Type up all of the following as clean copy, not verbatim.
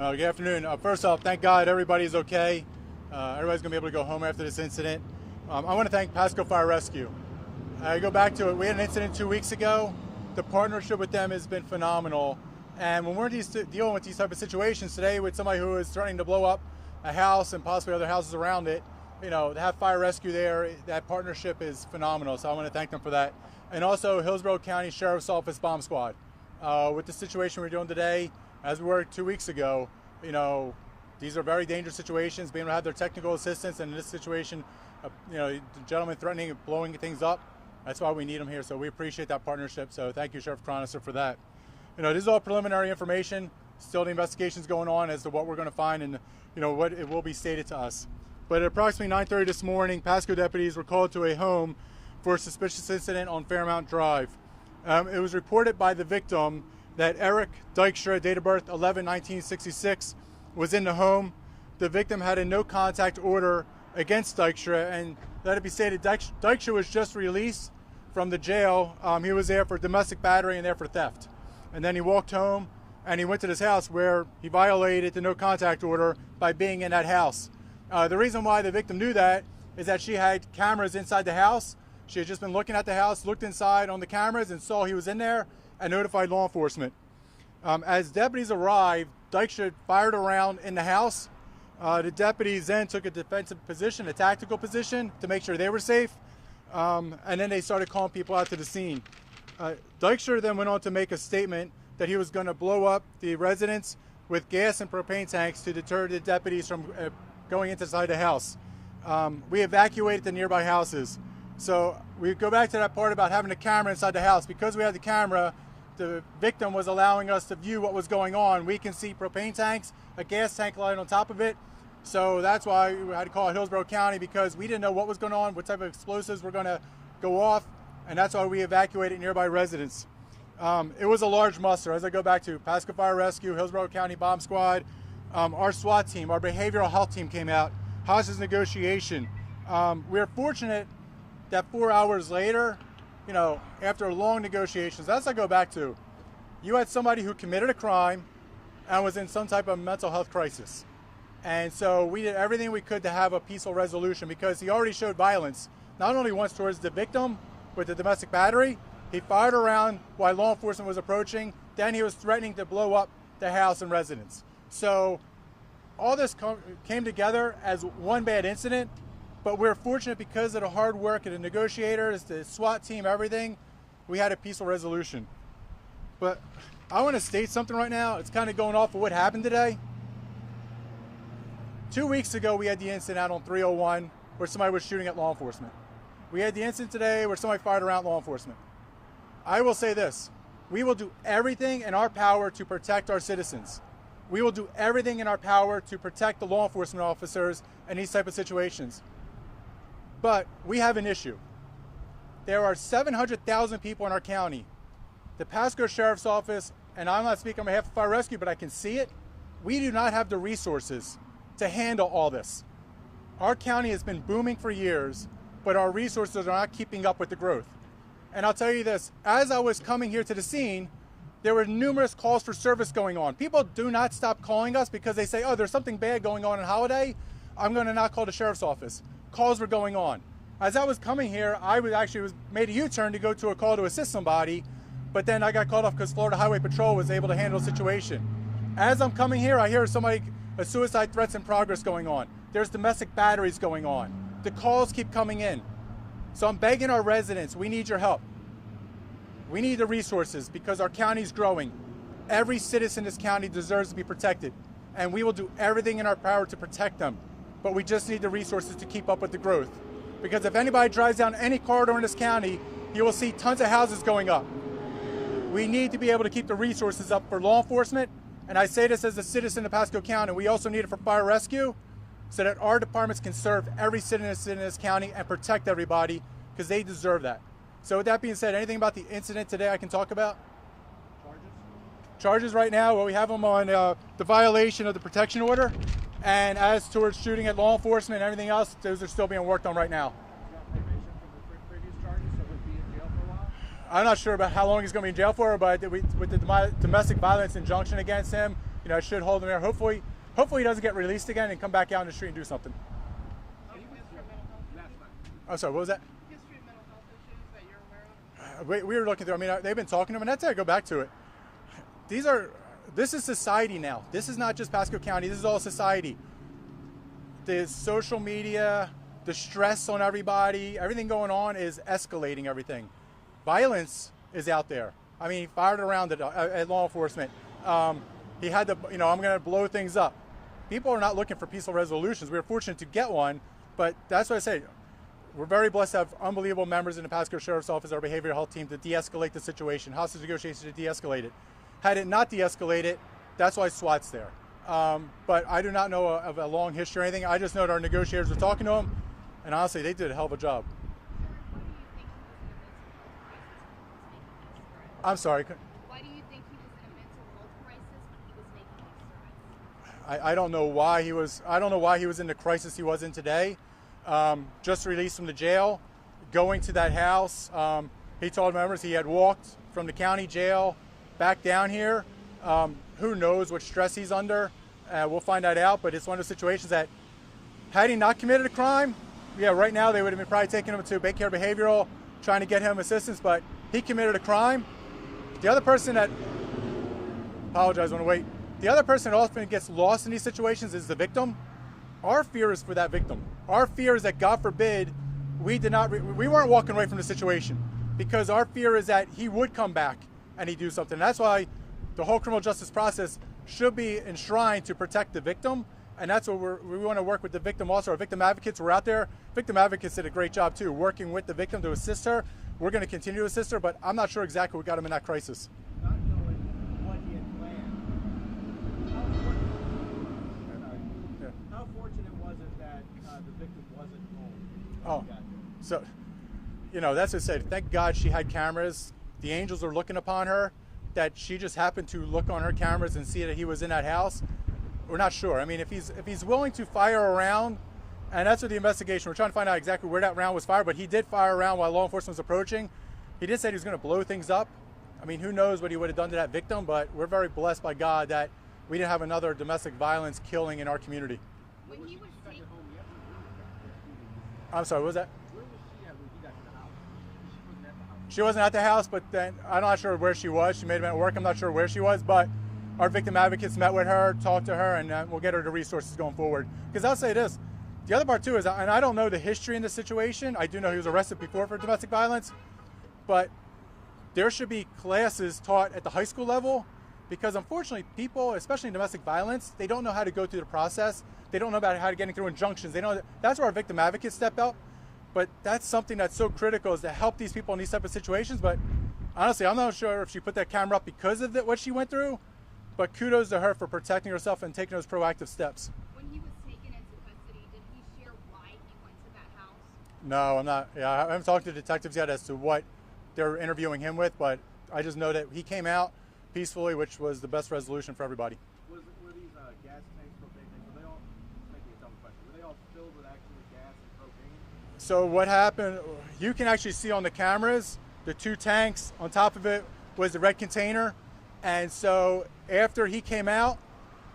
Good afternoon. First off, thank God everybody's okay. Everybody's going to be able to go home after this incident. I want to thank Pasco Fire Rescue. I go back to it. We had an incident 2 weeks ago. The partnership with them has been phenomenal. And when we're dealing with these type of situations today with somebody who is threatening to blow up a house and possibly other houses around it, to have fire rescue there, that partnership is phenomenal. So I want to thank them for that. And also Hillsborough County Sheriff's Office Bomb Squad. With the situation we're doing today, as we were 2 weeks ago, these are very dangerous situations. Being able to have their technical assistance, and in this situation, the gentleman threatening blowing things up, that's why we need them here. So we appreciate that partnership. So thank you, Sheriff Chronister, for that. This is all preliminary information. Still the investigation's going on as to what we're going to find and what it will be stated to us. But at approximately 9:30 this morning, Pasco deputies were called to a home for a suspicious incident on Fairmount Drive. It was reported by the victim that Eric Dykstra, date of birth 11/1966, was in the home. The victim had a no contact order against Dykstra, and let it be stated, Dykstra was just released from the jail. He was there for domestic battery and there for theft. And then he walked home and he went to this house where he violated the no contact order by being in that house. The reason why the victim knew that is that she had cameras inside the house. She had just been looking at the house, looked inside on the cameras and saw he was in there, and notified law enforcement. As deputies arrived, Dykstra fired around in the house. The deputies then took a defensive position, a tactical position, to make sure they were safe, and then they started calling people out to the scene. Dykstra then went on to make a statement that he was going to blow up the residence with gas and propane tanks to deter the deputies from going inside the house. We evacuated the nearby houses. So we go back to that part about having a camera inside the house. Because we had the camera, the victim was allowing us to view what was going on. We can see propane tanks, a gas tank light on top of it. So that's why we had to call it Hillsborough County, because we didn't know what was going on, what type of explosives were going to go off, and that's why we evacuated nearby residents. It was a large muster. As I go back to Pasco Fire Rescue, Hillsborough County Bomb Squad, our SWAT team, our behavioral health team came out, hostage negotiation. We're fortunate that 4 hours later, after long negotiations, that's what I go back to. You had somebody who committed a crime and was in some type of mental health crisis. And so we did everything we could to have a peaceful resolution, because he already showed violence, not only once towards the victim with the domestic battery, he fired around while law enforcement was approaching, then he was threatening to blow up the house and residence. So all this came together as one bad incident. But we're fortunate, because of the hard work of the negotiators, the SWAT team, everything, we had a peaceful resolution. But I want to state something right now. It's kind of going off of what happened today. 2 weeks ago, we had the incident out on 301 where somebody was shooting at law enforcement. We had the incident today where somebody fired around law enforcement. I will say this. We will do everything in our power to protect our citizens. We will do everything in our power to protect the law enforcement officers in these type of situations. But we have an issue. There are 700,000 people in our county. The Pasco Sheriff's Office, and I'm not speaking on behalf of Fire Rescue, but I can see it, we do not have the resources to handle all this. Our county has been booming for years, but our resources are not keeping up with the growth. And I'll tell you this, as I was coming here to the scene, there were numerous calls for service going on. People do not stop calling us because they say, oh, there's something bad going on Holiday. I'm going to not call the Sheriff's Office. Calls were going on. As I was coming here, I made a U-turn to go to a call to assist somebody, but then I got called off because Florida Highway Patrol was able to handle the situation. As I'm coming here, I hear a suicide threats in progress going on. There's domestic batteries going on. The calls keep coming in. So I'm begging our residents, we need your help. We need the resources, because our county's growing. Every citizen in this county deserves to be protected, and we will do everything in our power to protect them. But we just need the resources to keep up with the growth. Because if anybody drives down any corridor in this county, you will see tons of houses going up. We need to be able to keep the resources up for law enforcement, and I say this as a citizen of Pasco County. We also need it for fire rescue, so that our departments can serve every citizen in this county and protect everybody, because they deserve that. So with that being said, anything about the incident today I can talk about? Charges right now, well, we have them on the violation of the protection order. And as towards shooting at law enforcement and everything else, those are still being worked on right now. I'm not sure about how long he's going to be in jail for, but with the domestic violence injunction against him, it should hold him there. Hopefully he doesn't get released again and come back out in the street and do something. Oh, sorry, what was that? History of mental health issues that you're aware of? We were looking through. I mean, they've been talking to him, and that's it. Go back to it. This is society now. This is not just Pasco County. This is all society. The social media, the stress on everybody, everything going on is escalating everything. Violence is out there. I mean, he fired around at law enforcement. He had to, I'm going to blow things up. People are not looking for peaceful resolutions. We were fortunate to get one, but that's what I say. We're very blessed to have unbelievable members in the Pasco Sheriff's Office, our behavioral health team, to de-escalate the situation, hostage negotiations to de-escalate it. Had it not de-escalated, that's why SWAT's there. But I do not know of a long history or anything. I just know that our negotiators were talking to him, and honestly, they did a hell of a job. I'm sorry. Why do you think he was in a mental health crisis when he was making these threats? I don't know why he was. I don't know why he was in the crisis he was in today. Just released from the jail, going to that house. He told members he had walked from the county jail back down here. Who knows what stress he's under? We'll find that out. But it's one of those situations that, had he not committed a crime, yeah, right now they would have been probably taking him to Baycare Behavioral, trying to get him assistance. But he committed a crime. The other person that, apologize, want to wait. The other person that often gets lost in these situations is the victim. Our fear is for that victim. Our fear is that, God forbid, we weren't walking away from the situation, because our fear is that he would come back and he'd do something. That's why the whole criminal justice process should be enshrined to protect the victim, and that's what we want to work with the victim also. Our victim advocates were out there. Victim advocates did a great job too, working with the victim to assist her. We're going to continue to assist her, but I'm not sure exactly what got him in that crisis. Not knowing what he had planned, how fortunate was it that the victim wasn't home? Oh, so, that's what I said. Thank God she had cameras. The angels are looking upon her, that she just happened to look on her cameras and see that he was in that house. We're not sure. I mean, if he's willing to fire a round, and that's what the investigation, we're trying to find out exactly where that round was fired, but he did fire a round while law enforcement was approaching. He did say he was going to blow things up. I mean, who knows what he would have done to that victim, but we're very blessed by God that we didn't have another domestic violence killing in our community. When he was taken, I'm sorry, what was that? Where was she at when he got to the house? She wasn't at the house. She wasn't at the house, but then I'm not sure where she was. She may have been at work. I'm not sure where she was, but our victim advocates met with her, talked to her, and we'll get her the resources going forward. Because I'll say this, the other part too is, and I don't know the history in this situation. I do know he was arrested before for domestic violence, but there should be classes taught at the high school level, because unfortunately people, especially in domestic violence, they don't know how to go through the process. They don't know about how to get through injunctions. They know that's where our victim advocates step up. But that's something that's so critical, is to help these people in these type of situations. But honestly, I'm not sure if she put that camera up because of what she went through, but kudos to her for protecting herself and taking those proactive steps. when he was taken into custody, did he share why he went to that house? No, I'm not. Yeah, I haven't talked to detectives yet as to what they're interviewing him with, but I just know that he came out peacefully, which was the best resolution for everybody. Were these gas tanks, propane tanks, were they all, maybe a dumb question, were they all filled with actually gas and propane? So what happened, you can actually see on the cameras, the two tanks, on top of it was the red container. And so after he came out,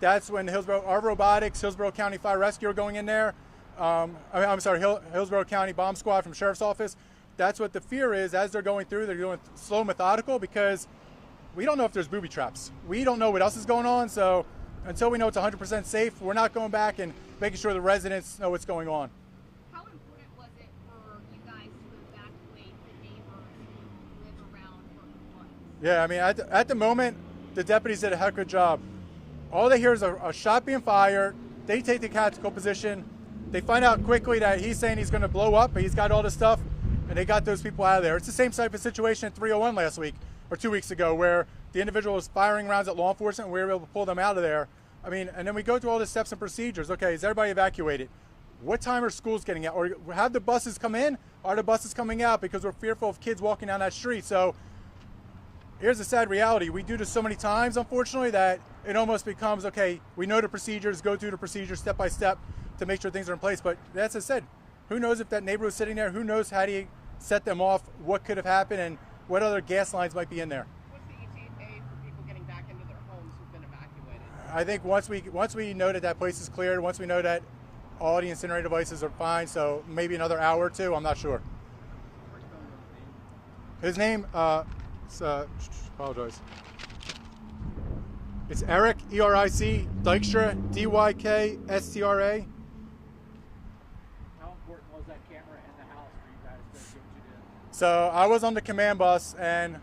that's when our robotics, Hillsborough County Fire Rescue are going in there. Hillsborough County Bomb Squad from Sheriff's Office. That's what the fear is. As they're going through, they're doing slow, methodical, because we don't know if there's booby traps. We don't know what else is going on. So until we know it's 100% safe, we're not going back and making sure the residents know what's going on. How important was it for you guys to evacuate the neighbors who live around where he was? Yeah, I mean, at the moment, the deputies did a heck of a job. All they hear is a shot being fired. They take the tactical position. They find out quickly that he's saying he's going to blow up, but he's got all this stuff, and they got those people out of there. It's the same type of situation at 301 last week, or 2 weeks ago, where the individual was firing rounds at law enforcement, and we were able to pull them out of there. I mean, and then we go through all the steps and procedures. Okay, is everybody evacuated? What time are schools getting out? Or have the buses come in? Are the buses coming out? Because we're fearful of kids walking down that street. So here's the sad reality. We do this so many times, unfortunately, that it almost becomes, okay, we know the procedures, go through the procedures step by step to make sure things are in place. But as I said, who knows if that neighbor was sitting there? Who knows how do you set them off? What could have happened? And what other gas lines might be in there? What's the ETA for people getting back into their homes who've been evacuated? I think once we know that that place is cleared, once we know that all the incinerator devices are fine, so maybe another hour or two, I'm not sure. His name, apologize. It's Eric, E-R-I-C, Dykstra, D-Y-K-S-T-R-A. How important was that camera in the house for you guys to get what you did? So I was on the command bus, and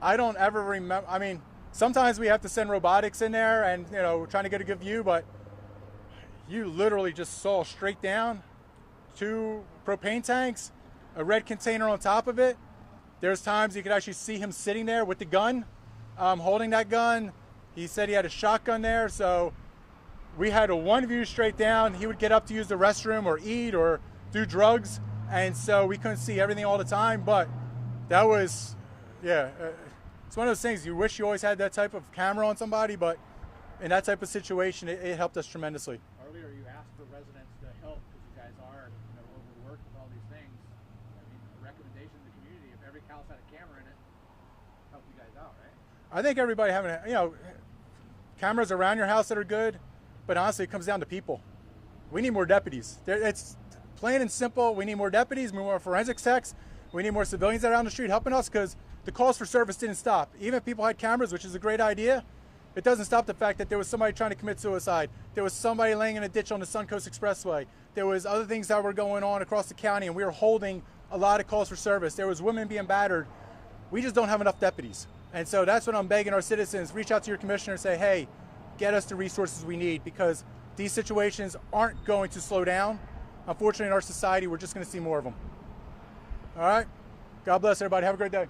I don't ever remember. I mean, sometimes we have to send robotics in there, and we're trying to get a good view, but you literally just saw straight down 2 propane tanks, a red container on top of it. There's times you could actually see him sitting there with the gun, holding that gun. He said he had a shotgun there, so we had a one view straight down. He would get up to use the restroom or eat or do drugs, and so we couldn't see everything all the time, but that was, it's one of those things, you wish you always had that type of camera on somebody, but in that type of situation, it helped us tremendously. Earlier you asked for residents to help because you guys are overworked with all these things. I mean, a recommendation to the community, if every house had a camera in it, help you guys out, right? I think everybody having, cameras around your house that are good, but honestly, it comes down to people. We need more deputies. It's plain and simple. We need more deputies, more forensics techs. We need more civilians out on the street helping us, because the calls for service didn't stop. Even if people had cameras, which is a great idea, it doesn't stop the fact that there was somebody trying to commit suicide. There was somebody laying in a ditch on the Suncoast Expressway. There was other things that were going on across the county, and we were holding a lot of calls for service. There was women being battered. We just don't have enough deputies. And so that's what I'm begging our citizens. Reach out to your commissioner and say, hey, get us the resources we need, because these situations aren't going to slow down. Unfortunately, in our society, we're just going to see more of them. All right? God bless everybody. Have a great day.